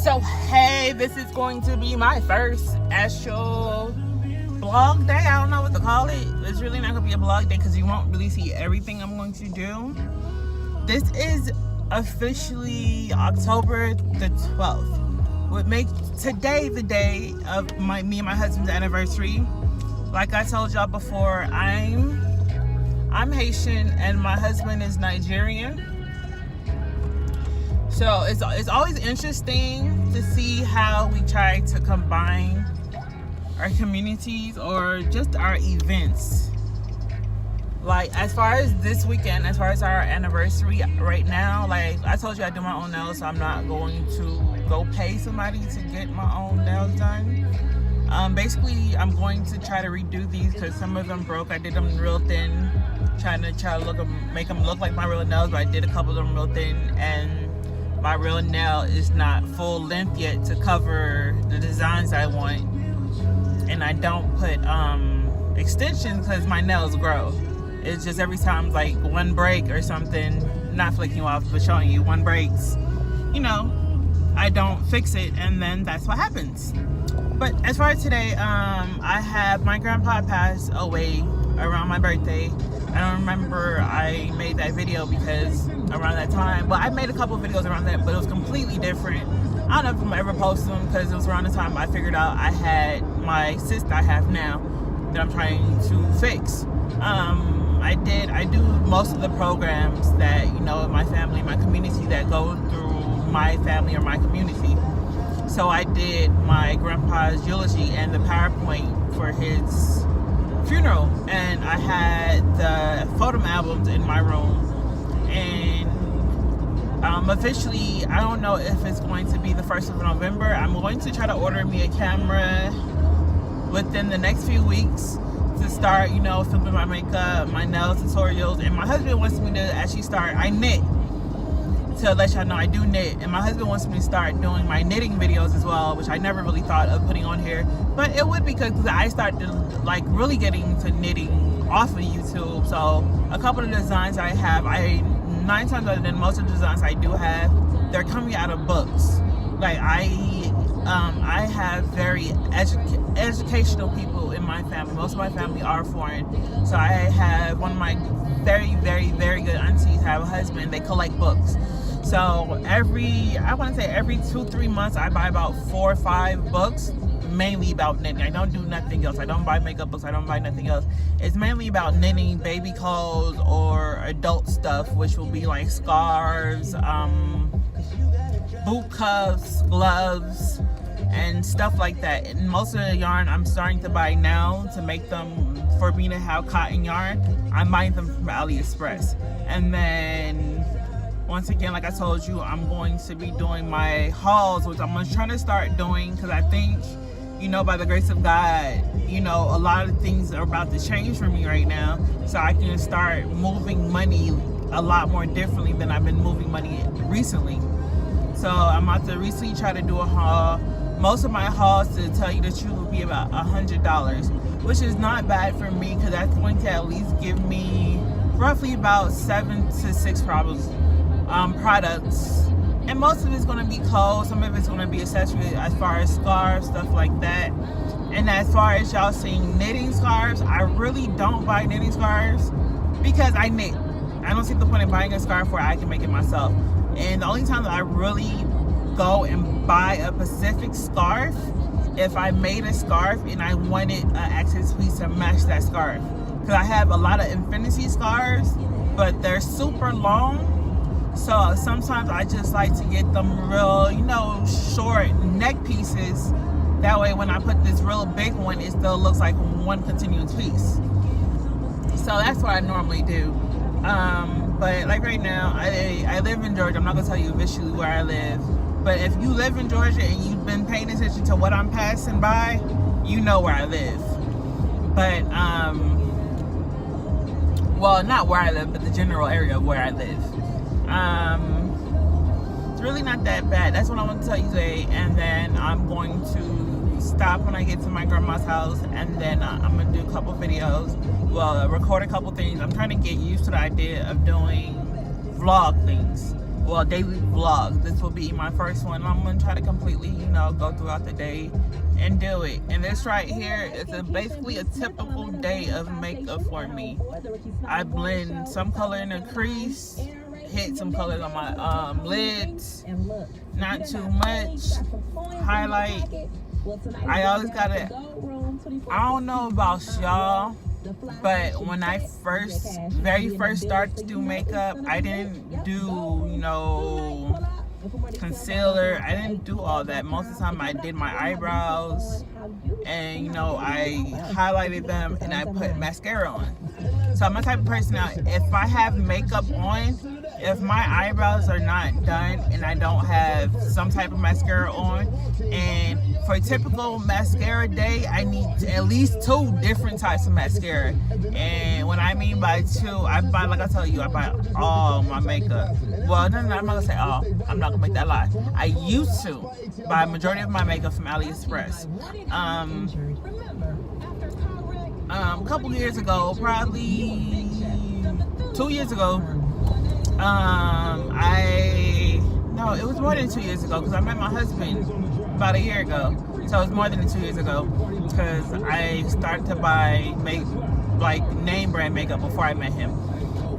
So hey, this is going to be my first actual vlog day. I don't know what to call it. It's really not going to be a vlog day because you won't really see everything I'm going to do. This is officially October the 12th. Would make today the day of me and my husband's anniversary. Like I told y'all before, I'm Haitian and my husband is Nigerian. So it's always interesting to see how we try to combine our communities or just our events. Like as far as this weekend, as far as our anniversary right now, like I told you I do my own nails, so I'm not going to go pay somebody to get my own nails done. Basically, I'm going to try to redo these because some of them broke. I did them real thin, trying to make them look like my real nails, but I did a couple of them real thin, and my real nail is not full length yet to cover the designs I want. And I don't put extensions because my nails grow. It's just every time like one break or something, not flicking you off, but showing you one breaks, you know, I don't fix it, and then that's what happens. But as far as today, I have my grandpa passed away around my birthday. I don't remember I made that video because around that time, well, I made a couple of videos around that, but it was completely different. I don't know if I'm ever post them because it was around the time I figured out I had my cyst I have now that I'm trying to fix. I do most of the programs that, you know, my family, my community that go through my family or my community. So I did my grandpa's eulogy and the PowerPoint for his funeral, and I had the photo albums in my room. And officially, I don't know if it's going to be the 1st of November. I'm going to try to order me a camera within the next few weeks to start, you know, filming my makeup, my nail tutorials. And my husband wants me to actually start, I knit. To let y'all know, I do knit, and my husband wants me to start doing my knitting videos as well, which I never really thought of putting on here, but it would be because I started like really getting to knitting off of YouTube. So a couple of designs I have, 9 times out of 10, most of the designs I do have, they're coming out of books. Like I have very educational people in my family. Most of my family are foreign, so I have one of my very, very, very good aunties have a husband. They collect books. So every 2-3 months, I buy about 4 or 5 books, mainly about knitting. I don't do nothing else. I don't buy makeup books. I don't buy nothing else. It's mainly about knitting, baby clothes, or adult stuff, which will be like scarves, boot cuffs, gloves, and stuff like that. And most of the yarn I'm starting to buy now to make them, for me to have cotton yarn, I'm buying them from AliExpress. And then once again, like I told you, I'm going to be doing my hauls, which I'm trying to start doing because I think, you know, by the grace of God, you know, a lot of things are about to change for me right now, so I can start moving money a lot more differently than I've been moving money recently. So I'm about to recently try to do a haul. Most of my hauls, to tell you the truth, will be about $100, which is not bad for me because that's going to at least give me roughly about 7 to 6 products. And most of it's going to be clothes, some of it's going to be accessories as far as scarves, stuff like that. And as far as y'all seeing knitting scarves, I really don't buy knitting scarves because I knit. I don't see the point in buying a scarf where I can make it myself. And the only time that I really go and buy a specific scarf, if I made a scarf and I wanted an access piece to match that scarf. Because I have a lot of infinity scarves, but they're super long. So sometimes I just like to get them real, you know, short neck pieces. That way when I put this real big one, it still looks like one continuous piece. So that's what I normally do. But like right now, I live in Georgia. I'm not gonna tell you officially where I live. But if you live in Georgia and you've been paying attention to what I'm passing by, you know where I live. But, well, not where I live, but the general area of where I live. It's really not that bad. That's what I want to tell you today. And then I'm going to stop when I get to my grandma's house, and then I'm going to do a couple videos. Well, record a couple things. I'm trying to get used to the idea of doing vlog things. well, daily vlog. This will be my first one. I'm gonna try to completely, go throughout the day and do it. And this right here is basically a typical day of makeup for me. I blend some color in the crease, hit some colors on my lids, not too much, highlight. I always gotta, I don't know about y'all, but when I very first started to do makeup, I didn't do, concealer. I didn't do all that. Most of the time I did my eyebrows and, I highlighted them and I put mascara on. So I'm the type of person now, if I have makeup on, if my eyebrows are not done and I don't have some type of mascara on, and for a typical mascara day, I need at least 2 different types of mascara. And what I mean by 2, I buy, like I tell you, I buy all my makeup. Well, no, I'm not gonna say all. I'm not gonna make that lie. I used to buy a majority of my makeup from AliExpress. A couple years ago, probably 2 years ago, no, it was more than 2 years ago, because I met my husband about a year ago. So it was more than 2 years ago, because I started to buy name brand makeup before I met him.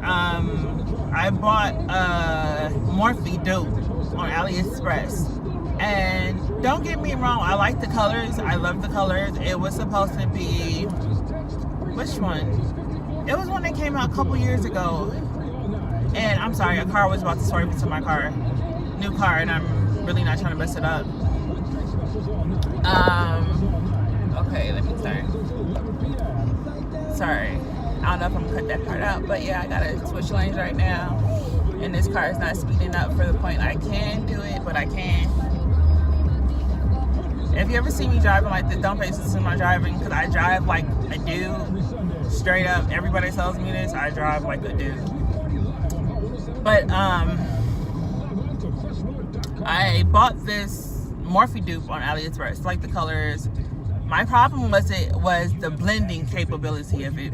I bought Morphe dupe on AliExpress, and don't get me wrong, I like the colors. I love the colors. It was supposed to be, which one? It was one that came out a couple years ago. And I'm sorry, a car was about to swerve into my car. New car, and I'm really not trying to mess it up. Okay, let me start. Sorry. I don't know if I'm gonna cut that part out, but yeah, I gotta switch lanes right now. And this car is not speeding up for the point I can do it, but I can. If you ever see me driving like this, don't pay attention to my driving, because I drive like a dude. Straight up, everybody tells me this, I drive like a dude. But I bought this Morphe dupe on AliExpress, like the colors. My problem was the blending capability of it.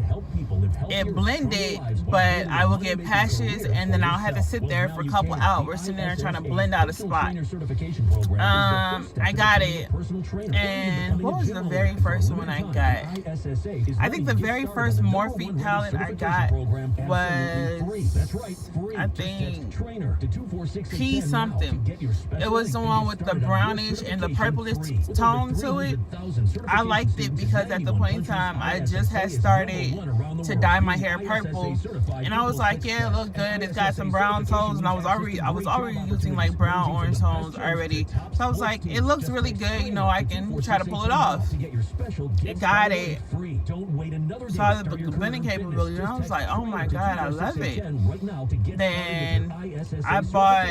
It blended, but I will get patches, and then I'll have to sit there for a couple hours sitting there trying to blend out a spot. I got it, and what was the very first one I got? I think the very first Morphe palette I got was, I think, P something. It was the one with the brownish and the purplish tone to it. I liked it because at the point in time, I just had started to dye my hair purple, and I was like, yeah, it looks good. It's got some brown tones, and I was already using like brown orange tones already. So I was like, it looks really good. I can try to pull it off. It got it. Saw the blending capability, and I was like, oh my god, I love it. Then I bought,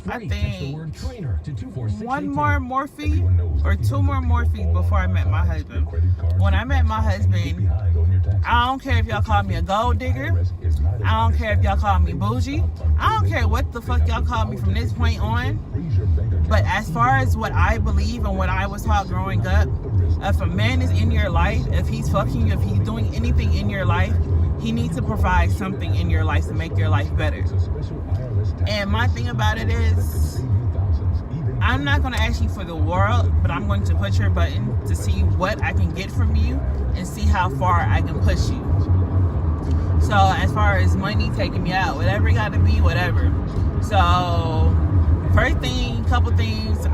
I think, 1 more Morphe or 2 more Morphes before I met my husband. When I met my husband, I don't care if y'all call me a gold digger. I don't care if y'all call me bougie. I don't care what the fuck y'all call me from this point on. But as far as what I believe and what I was taught growing up, if a man is in your life, if he's fucking you, if he's doing anything in your life, he needs to provide something in your life to make your life better. And my thing about it is, I'm not going to ask you for the world, but I'm going to push your button to see what I can get from you and see how far I can push you. So as far as money taking me out, whatever it got to be, whatever. So first thing, couple things,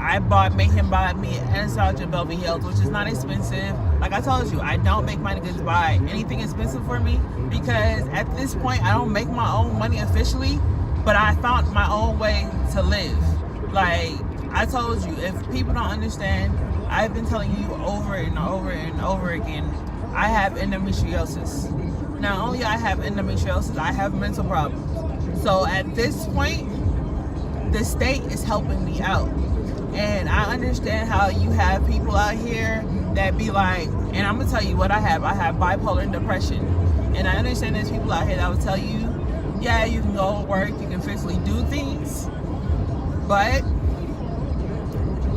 made him buy me Anastasia Beverly Hills, which is not expensive. Like I told you, I don't make my niggas buy anything expensive for me, because at this point, I don't make my own money officially, but I found my own way to live. Like I told you, if people don't understand, I've been telling you over and over and over again, I have endometriosis. Not only I have endometriosis, I have mental problems. So at this point, the state is helping me out. And I understand how you have people out here that be like, and I'm gonna tell you what I have bipolar and depression. And I understand there's people out here that will tell you, yeah, you can go to work, you can physically do things, but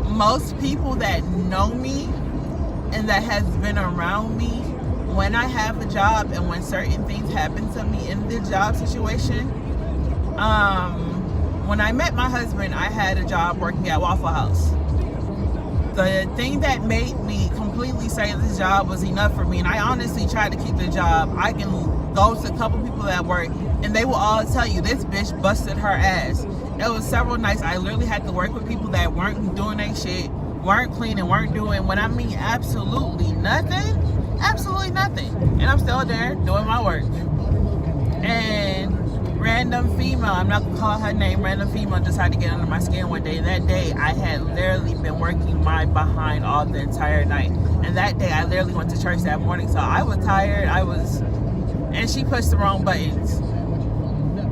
most people that know me and that has been around me, when I have a job and when certain things happen to me in the job situation, when I met my husband, I had a job working at Waffle House. The thing that made me completely say this job was enough for me, and I honestly tried to keep the job. I can go to a couple people that work, and they will all tell you this bitch busted her ass. It was several nights I literally had to work with people that weren't doing their shit, weren't cleaning, weren't doing, when I mean absolutely nothing, and I'm still there doing my work. And random female, I'm not gonna call her name, random female decided to get under my skin one day. That day I had literally been working my behind all the entire night, and that day I literally went to church that morning, so I was tired. And she pushed the wrong buttons.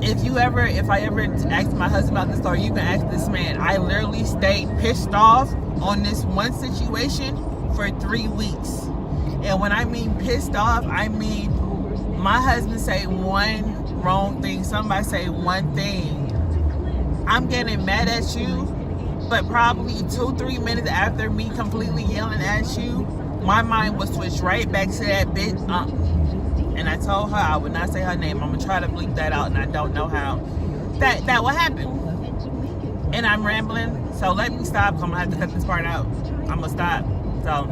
If I ever asked my husband about this story, you can ask this man. I literally stayed pissed off on this one situation for 3 weeks. And when I mean pissed off, I mean my husband say one wrong thing, somebody say one thing, I'm getting mad at you, but probably 2-3 minutes after me completely yelling at you, my mind was switched right back to that bitch. And I told her I would not say her name. I'm gonna try to bleep that out, and I don't know how that will happen. And I'm rambling, so let me stop. I'm gonna have to cut this part out. I'm gonna stop. So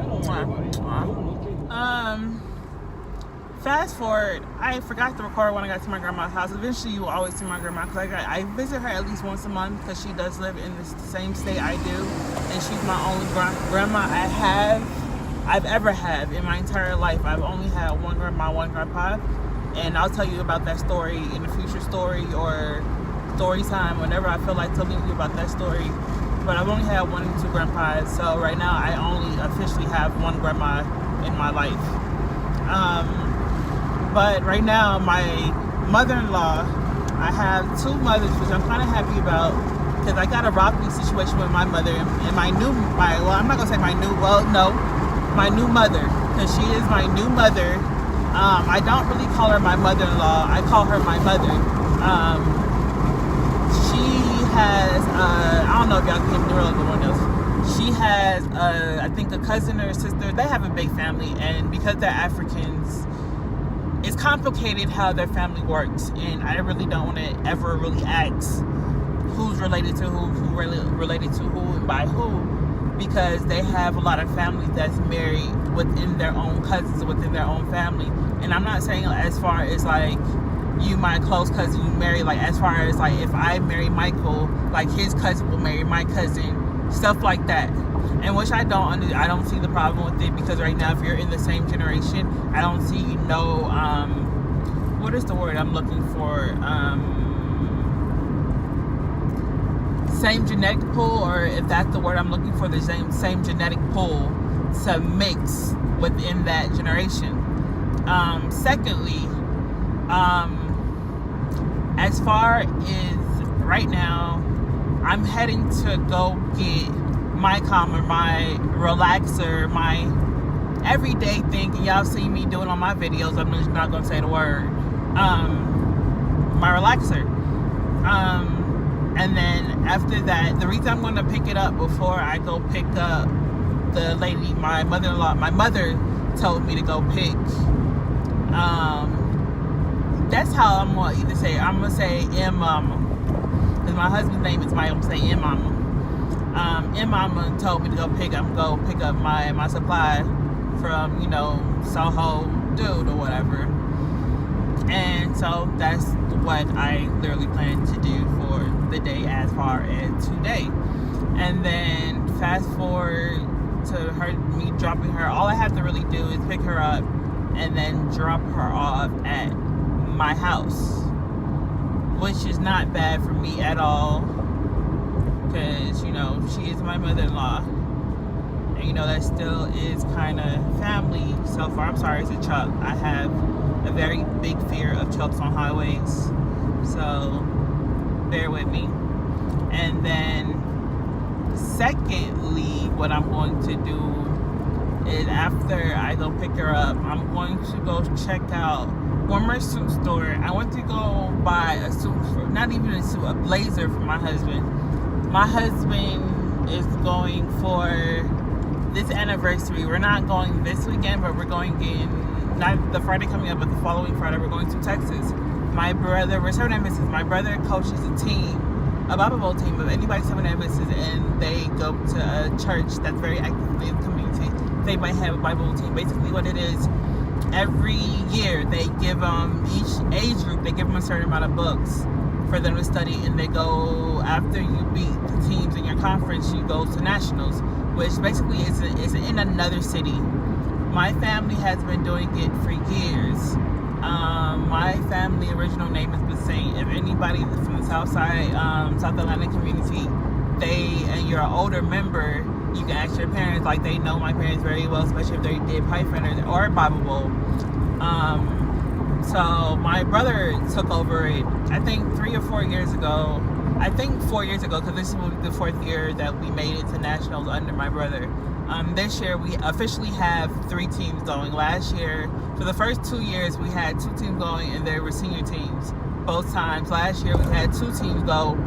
fast forward, I forgot to record when I got to my grandma's house. Eventually you will always see my grandma, because I visit her at least once a month, because she does live in the same state I do, and she's my only grandma I've ever had in my entire life. I've only had one grandma, one grandpa, and I'll tell you about that story in a future story or story time whenever I feel like telling you about that story. But I've only had 1 and 2 grandpas, so right now I only officially have one grandma in my life. But right now, my mother-in-law, I have 2 mothers, which I'm kind of happy about, because I got a rocky situation with my mother and my new mother, because she is my new mother. I don't really call her my mother-in-law. I call her my mother. She has, I don't know if y'all can hear me really good one else. She has, I think, a cousin or a sister. They have a big family, and because they're Africans, it's complicated how their family works, and I really don't want to ever really ask who's related to who really related to who, and by who, because they have a lot of families that's married within their own cousins, within their own family. And I'm not saying as far as like you, my close cousin, you marry, like as far as like if I marry Michael, like his cousin will marry my cousin, stuff like that. And which I don't see the problem with it, because right now if you're in the same generation, I don't see no what is the word I'm looking for, same genetic pool, or if that's the word I'm looking for, the same genetic pool to mix within that generation. Secondly, as far as right now, I'm heading to go get my calmer, my relaxer, my everyday thing, and y'all see me doing on my videos, I'm just not gonna say the word, my relaxer. And then after that, the reason I'm going to pick it up before I go pick up the lady, my mother-in-law, my mother told me to go pick. That's how I'm going to either say, I'm going to say M-Mama, because my husband's name is Mike, I'm going to say M-Mama. M-Mama told me to go pick up my supply from, you know, Soho Dude or whatever. And so that's what I literally plan to do for the day as far as today. And then fast forward to me dropping her. All I have to really do is pick her up and then drop her off at my house, which is not bad for me at all, because, you know, she is my mother-in-law, and, you know, that still is kind of family so far. I'm sorry, it's a truck. I have a very big fear of trucks on highways, so bear with me. And then secondly, what I'm going to do is after I go pick her up, I'm going to go check out Warmer Suit Store. I went to go buy a suit, not even a suit, a blazer for my husband. My husband is going for this anniversary. We're not going this weekend, but we're going in, not the Friday coming up, but the following Friday, we're going to Texas. My brother, what's her name is, my brother coaches a team a Bible Bowl team. If anybody's coming to visit and they go to a church that's very active in the community, they might have a Bible Bowl team. Basically what it is, every year they give each age group, they give them a certain amount of books for them to study, and they go, after you beat the teams in your conference, you go to nationals, which basically is in another city. My family has been doing it for years. My family original name is Basaint. If anybody from the South Side, South Atlanta community, and you're an older member, you can ask your parents. Like, they know my parents very well, especially if they did Pipefinder or Bible Bowl. So my brother took over it, I think 3 or 4 years ago. I think 4 years ago, because this will be the 4th year that we made it to nationals under my brother. This year we officially have 3 teams going. Last year, for the first 2 years, we had 2 teams going, and they were senior teams both times. Last year we had 2 teams go.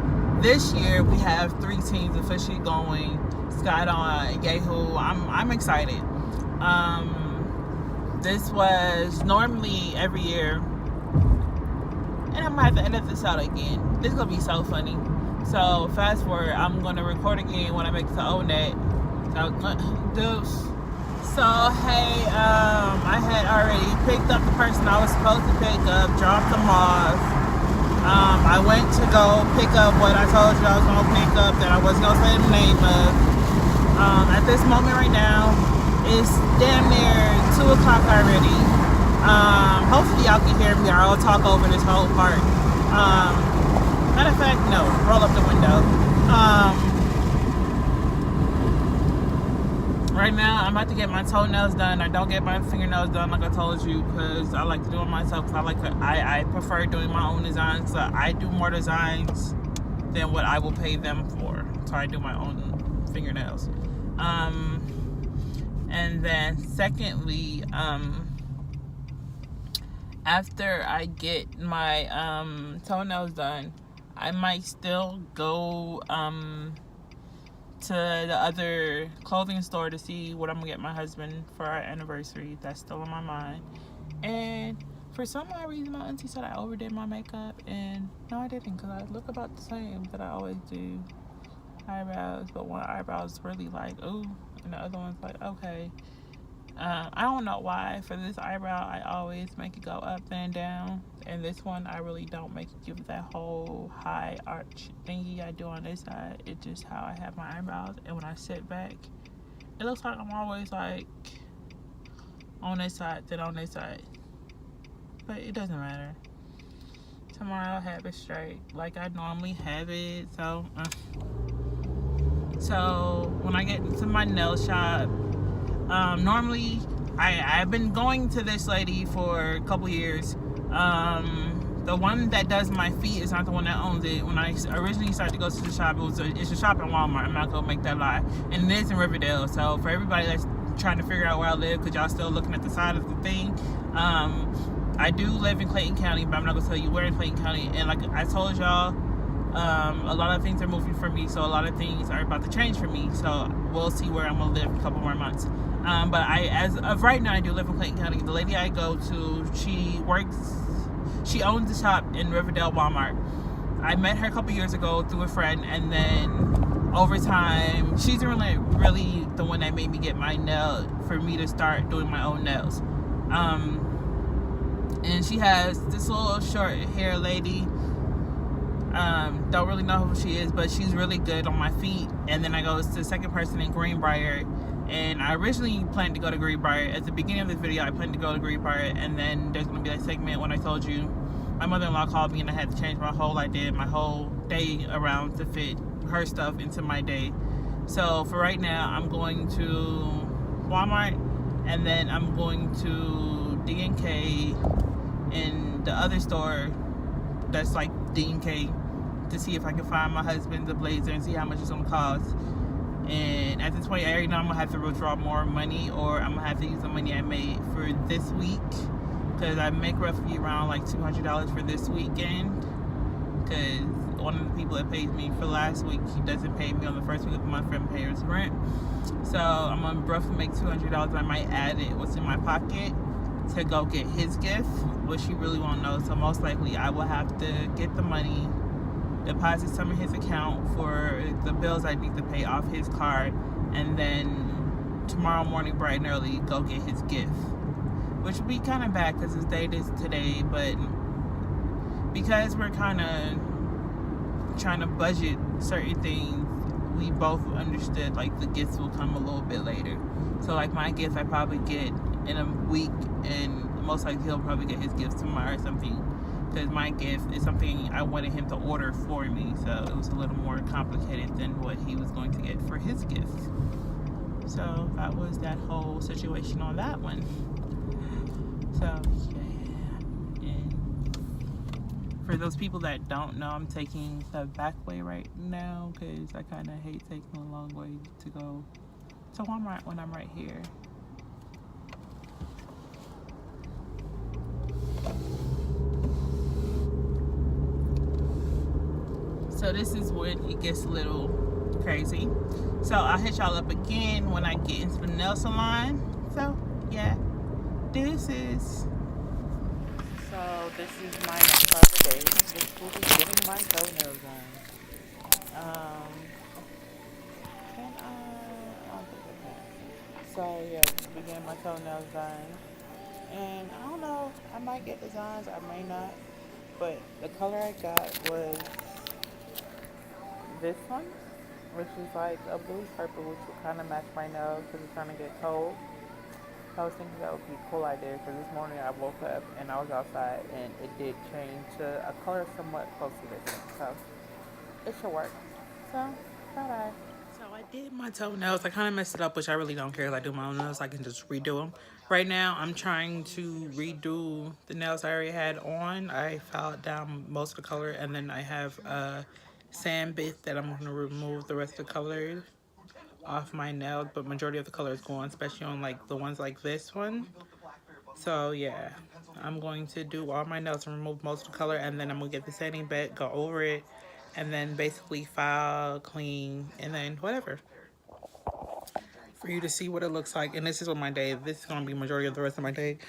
This year we have 3 teams officially going. Skydon, Yehu. I'm excited. This was normally every year, and I'm gonna have to edit this out again. This is gonna be so funny. So fast forward, I'm gonna record again when I make it to ONET. So hey, I had already picked up the person I was supposed to pick up, dropped them off. I went to go pick up what I told you I was gonna pick up, that I wasn't gonna say the name of. At this moment right now, it's damn near 2 o'clock already. Hopefully y'all can hear me, or I'll talk over this whole part. Matter of fact, no, roll up the window. Right now, I'm about to get my toenails done. I don't get my fingernails done like I told you, because I like to do it myself. I prefer doing my own designs. So I do more designs than what I will pay them for. So I do my own fingernails. And then secondly, after I get my toenails done, I might still go to the other clothing store to see what I'm gonna get my husband for our anniversary. That's still on my mind. And for some odd reason, my auntie said I overdid my makeup, and no, I didn't, because I look about the same that I always do. Eyebrows, but one eyebrow is really like, ooh, and the other one's like, okay. I don't know why. For this eyebrow, I always make it go up and down, and this one I really don't make it give that whole high arch thingy I do on this side. It's just how I have my eyebrows, and when I sit back, it looks like I'm always like on this side than on this side, but it doesn't matter. Tomorrow I'll have it straight like I normally have it. So when I get into my nail shop, normally I've been going to this lady for a couple years. The one that does my feet is not the one that owns it. When I originally started to go to the shop, it's a shop in Walmart. I'm not gonna make that lie, and it is in Riverdale. So for everybody that's trying to figure out where I live, because y'all still looking at the side of the thing, I do live in Clayton County, but I'm not gonna tell you where in Clayton County. And like I told y'all, a lot of things are moving for me, so a lot of things are about to change for me. So we'll see where I'm gonna live in a couple more months. But as of right now, I do live in Clayton County. The lady I go to, she owns the shop in Riverdale Walmart. I met her a couple years ago through a friend, and then over time, she's really the one that made me get my nail, for me to start doing my own nails. And she has this little short hair lady. Don't really know who she is, but she's really good on my feet. And then I go to the second person in Greenbrier, and I originally planned to go to Greenbrier. At the beginning of this video, I planned to go to Greenbrier, and then there's going to be that segment when I told you my mother-in-law called me and I had to change my whole day around to fit her stuff into my day. So for right now, I'm going to Walmart, and then I'm going to D&K and the other store that's like D&K, to see if I can find my husband the blazer and see how much it's going to cost. And at this point, I already know I'm going to have to withdraw more money, or I'm going to have to use the money I made for this week, because I make roughly around like $200 for this weekend, because one of the people that pays me for last week, he doesn't pay me on the first week of the month for him to pay his rent. So I'm going to roughly make $200. I might add it what's in my pocket to go get his gift, which he really won't know. So most likely I will have to get the money deposit some in his account for the bills I need to pay off his card, and then tomorrow morning bright and early go get his gift, which would be kind of bad because his date is today, but because we're kind of trying to budget certain things, we both understood like the gifts will come a little bit later. So like my gift I probably get in a week, and most likely he'll probably get his gift tomorrow or something, because my gift is something I wanted him to order for me, so it was a little more complicated than what he was going to get for his gift. So that was that whole situation on that one. So yeah, and for those people that don't know, I'm taking the back way right now because I kind of hate taking a long way to go to Walmart when I'm right here. So this is when it gets a little crazy. So I'll hit y'all up again when I get into the nail salon. So yeah, this is my next part of the day. This will be getting my toenails on. Can I don't think I can. So yeah, just be getting my toenails done. And I don't know, I might get designs, I may not. But the color I got was this one, which is like a bluish purple, which would kind of match my nails because it's starting to get cold. So I was thinking that would be a cool idea because this morning I woke up and I was outside and it did change to a color somewhat close to this one. So it should work. So, bye-bye. So I did my toenails. I kind of messed it up, which I really don't care if I do my own nails. I can just redo them. Right now, I'm trying to redo the nails I already had on. I filed down most of the color, and then I have a sand bit that I'm going to remove the rest of the color off my nails, but majority of the color is gone, especially on like the ones like this one. So yeah, I'm going to do all my nails and remove most of the color, and then I'm going to get the sanding bit, go over it, and then basically file, clean, and then whatever, for you to see what it looks like. And this is what my day, this is going to be majority of the rest of my day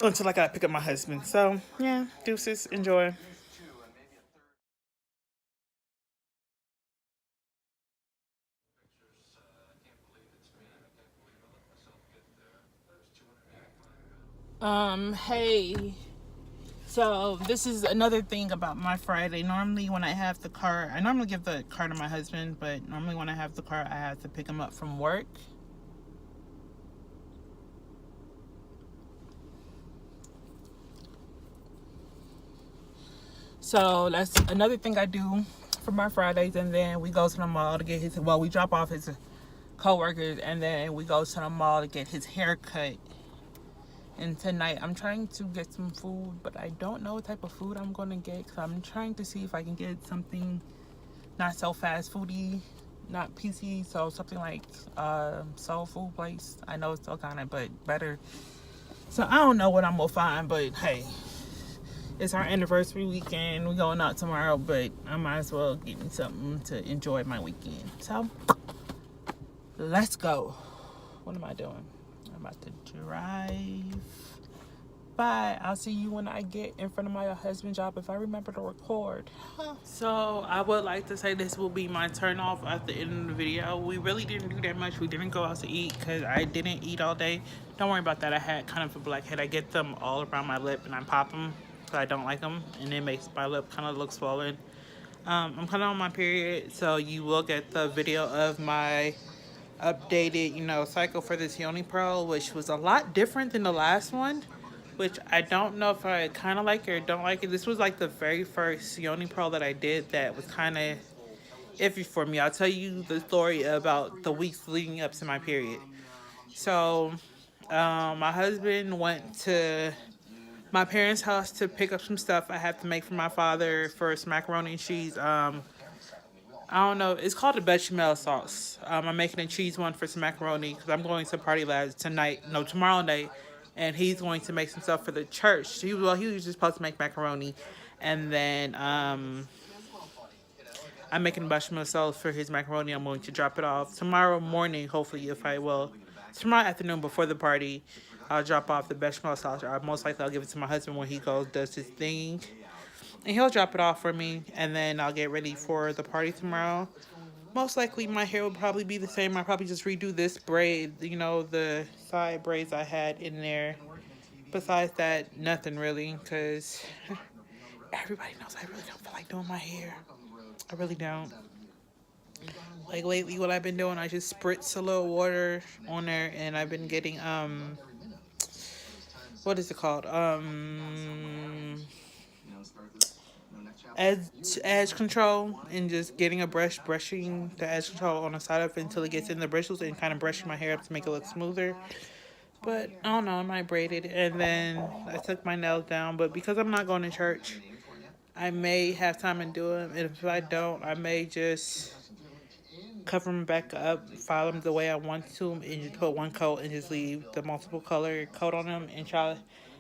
until I got to pick up my husband. So yeah, deuces, enjoy. Hey. So this is another thing about my Friday. Normally when I have the car, I normally give the car to my husband, but normally when I have the car, I have to pick him up from work. So that's another thing I do for my Fridays. And then we go to the mall to get his, well, we drop off his co-workers, and then we go to the mall to get his hair cut. And tonight I'm trying to get some food, but I don't know what type of food I'm going to get, because I'm trying to see if I can get something not so fast foody, not PC, so something like soul food place. I know it's still kind of, but better. So I don't know what I'm going to find, but hey, it's our anniversary weekend. We're going out tomorrow, but I might as well get me something to enjoy my weekend. So let's go. What am I doing? I'm about to drive. Bye. I'll see you when I get in front of my husband's job, if I remember to record. So I would like to say this will be my turn off at the end of the video. We really didn't do that much. We didn't go out to eat because I didn't eat all day. Don't worry about that. I had kind of a blackhead. I get them all around my lip and I pop them because I don't like them, and it makes my lip kind of look swollen. I'm kind of on my period, so you will get the video of my updated, cycle for this Yoni Pearl, which was a lot different than the last one, which I don't know if I kind of like it or don't like it. This was like the very first Yoni Pearl that I did that was kind of iffy for me. I'll tell you the story about the weeks leading up to my period. So, my husband went to my parents' house to pick up some stuff I had to make for my father for some macaroni and cheese. I don't know. It's called a bechamel sauce. I'm making a cheese one for some macaroni because I'm going to Party Labs tomorrow night, and he's going to make some stuff for the church. He was just supposed to make macaroni, and then I'm making bechamel sauce for his macaroni. I'm going to drop it off tomorrow morning, hopefully, if I will. Tomorrow afternoon before the party, I'll drop off the bechamel sauce. Most likely I'll give it to my husband when he does his thing. and he'll drop it off for me, and then I'll get ready for the party tomorrow. Most likely my hair will probably be the same. I'll probably just redo this braid, you know, the side braids I had in there. Besides that, nothing really, because everybody knows I really don't feel like doing my hair. I really don't. Like lately, what I've been doing, I just spritz a little water on there, and I've been getting what is it called? Edge control, and just getting a brush, brushing the edge control on the side of it until it gets in the bristles, and kind of brushing my hair up to make it look smoother. But I don't know, I might braid it, and then I took my nails down. But because I'm not going to church, I may have time to do them, and if I don't, I may just cover them back up, file them the way I want to, and just put one coat and just leave the multiple color coat on them and try.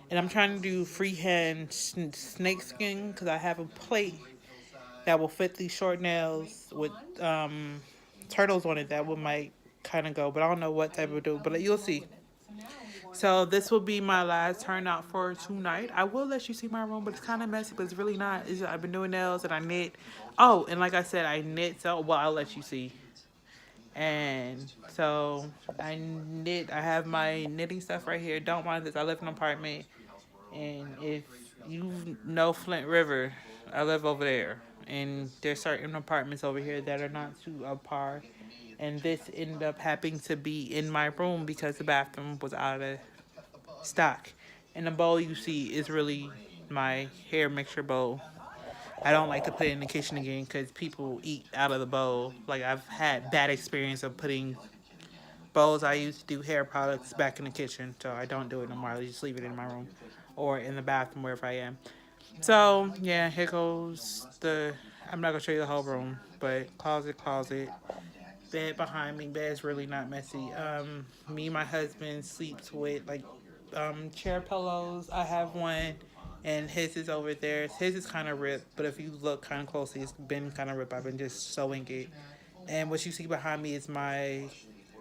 And I'm trying to do freehand snake skin because I have a plate that will fit these short nails with turtles on it that will might kind of go, but I don't know what type of do, but you'll see. So this will be my last turnout for tonight. I will let you see my room, but it's kind of messy, but it's really not. I've been doing nails and I knit. Oh, and like I said, I knit, so, well, I'll let you see. And so I knit. I have my knitting stuff right here. Don't mind this. I live in an apartment. And if you know Flint River, I live over there. And there's certain apartments over here that are not too apart. And this ended up happening to be in my room because the bathroom was out of stock. And the bowl you see is really my hair mixture bowl. I don't like to put it in the kitchen again because people eat out of the bowl. Like, I've had bad experience of putting bowls I used to do hair products back in the kitchen. So I don't do it no more. I just leave it in my room or in the bathroom wherever I am. So, yeah, here goes I'm not going to show you the whole room, but closet. Bed behind me. Bed's really not messy. Me and my husband sleeps with, like, chair pillows. I have one. And his is over there. His is kind of ripped, but if you look kind of closely, it's been kind of ripped. I've been just sewing it. And what you see behind me is my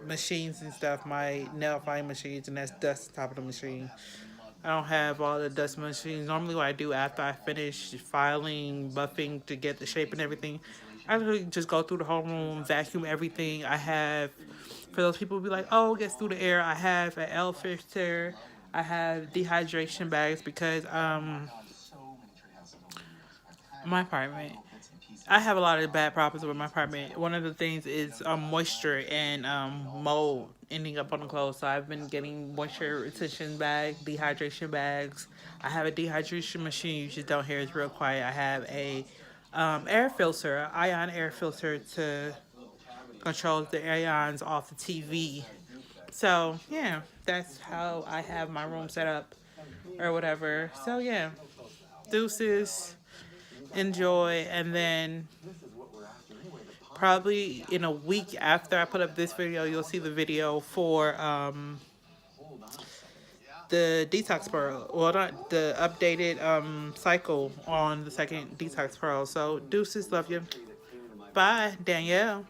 machines and stuff, my nail filing machines, and that's dust on top of the machine. I don't have all the dust machines. Normally what I do after I finish filing, buffing to get the shape and everything, I really just go through the whole room, vacuum everything. I have, for those people who be like, oh, it gets through the air, I have an air filter. I have dehydration bags because my apartment, I have a lot of bad problems with my apartment. One of the things is moisture and mold ending up on the clothes. So I've been getting moisture retention bags, dehydration bags. I have a dehydration machine. You just don't hear, it's real quiet. I have a air filter, ion air filter to control the ions off the TV. So, yeah, that's how I have my room set up or whatever. So, yeah, deuces, enjoy, and then probably in a week after I put up this video, you'll see the video for the detox pearl. Well, not the updated cycle on the second detox pearl. So, deuces, love you. Bye, Danielle.